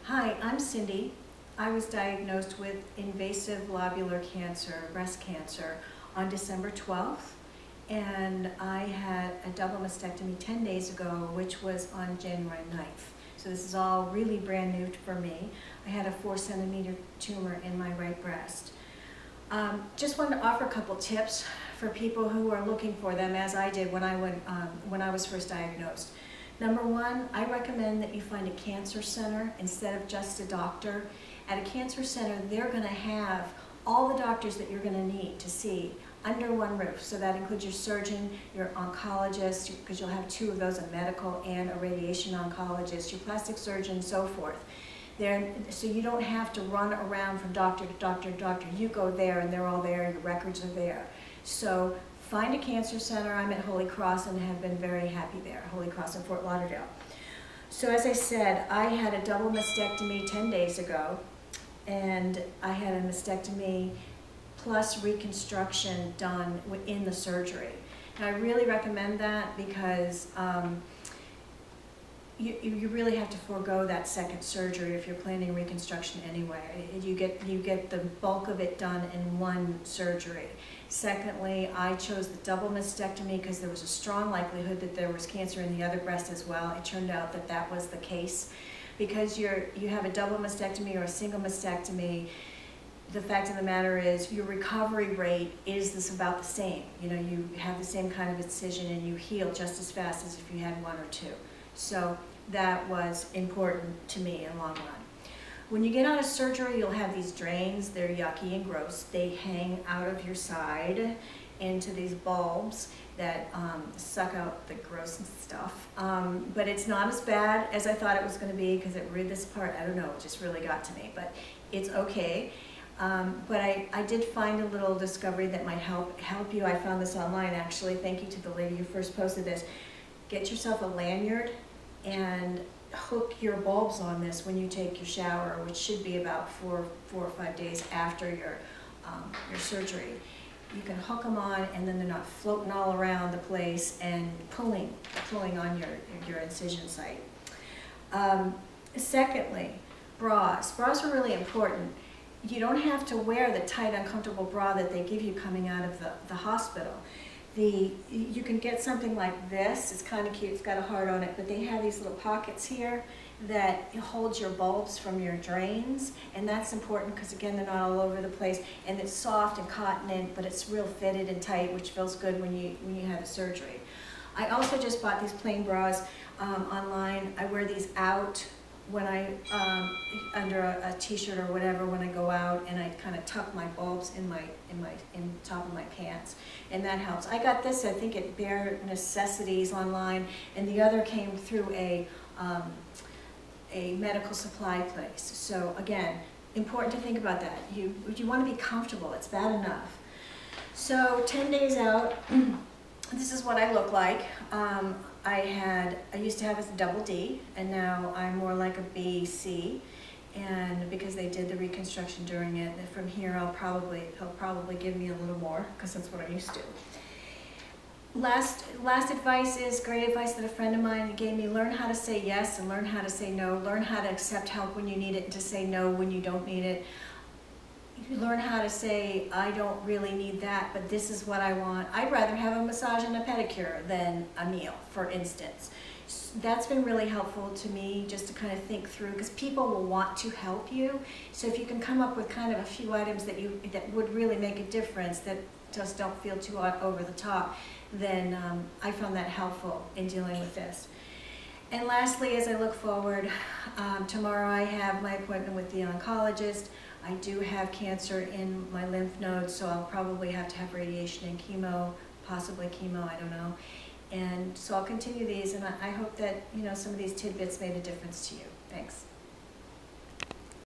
Hi, I'm Cindy. I was diagnosed with invasive lobular cancer, breast cancer, on December 12th, and I had a double mastectomy 10 days ago, which was on January 9th. So this is all really brand new for me. I had a 4-centimeter tumor in my right breast. Just wanted to offer a couple tips for people who are looking for them, as I did when I was first diagnosed. Number one, I recommend that you find a cancer center instead of just a doctor. At a cancer center, they're going to have all the doctors that you're going to need to see under one roof. So that includes your surgeon, your oncologist, because you'll have two of those, a medical and a radiation oncologist, your plastic surgeon, and so forth. So you don't have to run around from doctor to doctor to doctor. You go there and they're all there, your records are there. So find a cancer center. I'm at Holy Cross and have been very happy there, Holy Cross in Fort Lauderdale. So as I said, I had a double mastectomy 10 days ago, and I had a mastectomy plus reconstruction done in the surgery. And I really recommend that because you really have to forego that second surgery if you're planning reconstruction anyway. You get the bulk of it done in one surgery. Secondly, I chose the double mastectomy because there was a strong likelihood that there was cancer in the other breast as well. It turned out that that was the case. Because you have a double mastectomy or a single mastectomy, the fact of the matter is your recovery rate is about the same. You know, you have the same kind of incision and you heal just as fast as if you had one or two. So that was important to me in the long run. When you get out of surgery, you'll have these drains. They're yucky and gross. They hang out of your side into these bulbs that suck out the gross stuff. But it's not as bad as I thought it was going to be, because this part, I don't know, it just really got to me. But it's okay. But I did find a little discovery that might help you. I found this online, actually. Thank you to the lady who first posted this. Get yourself a lanyard and hook your bulbs on this when you take your shower, which should be about 4 or 5 days after your surgery. You can hook them on, and then they're not floating all around the place and pulling on your incision site. Secondly, bras. Bras are really important. You don't have to wear the tight, uncomfortable bra that they give you coming out of the hospital. You can get something like this. It's kind of cute. It's got a heart on it, but they have these little pockets here that hold your bulbs from your drains, and that's important because, again, they're not all over the place, and it's soft and cotton, but it's real fitted and tight, which feels good when you have a surgery. I also just bought these plain bras online. I wear these out when under a t-shirt or whatever when I go out, and I kind of tuck my bulbs in top of my pants, and that helps. I got this, I think, at Bare Necessities online, and the other came through a medical supply place. So again, important to think about that. You want to be comfortable. It's bad enough. So 10 days out, this is what I look like. I used to have a double D, and now I'm more like a B, C, and because they did the reconstruction during it, from here he'll probably give me a little more, because that's what I'm used to. Last advice is great advice that a friend of mine gave me: learn how to say yes and learn how to say no. Learn how to accept help when you need it and to say no when you don't need it. Learn how to say, I don't really need that, but this is what I want. I'd rather have a massage and a pedicure than a meal, for instance. That's been really helpful to me, just to kind of think through, because people will want to help you. So if you can come up with kind of a few items that would really make a difference, that just don't feel too over the top, then I found that helpful in dealing with this. And lastly, as I look forward, tomorrow I have my appointment with the oncologist. I do have cancer in my lymph nodes, so I'll probably have to have radiation and chemo, possibly chemo, I don't know. And so I'll continue these, and I hope that some of these tidbits made a difference to you. Thanks.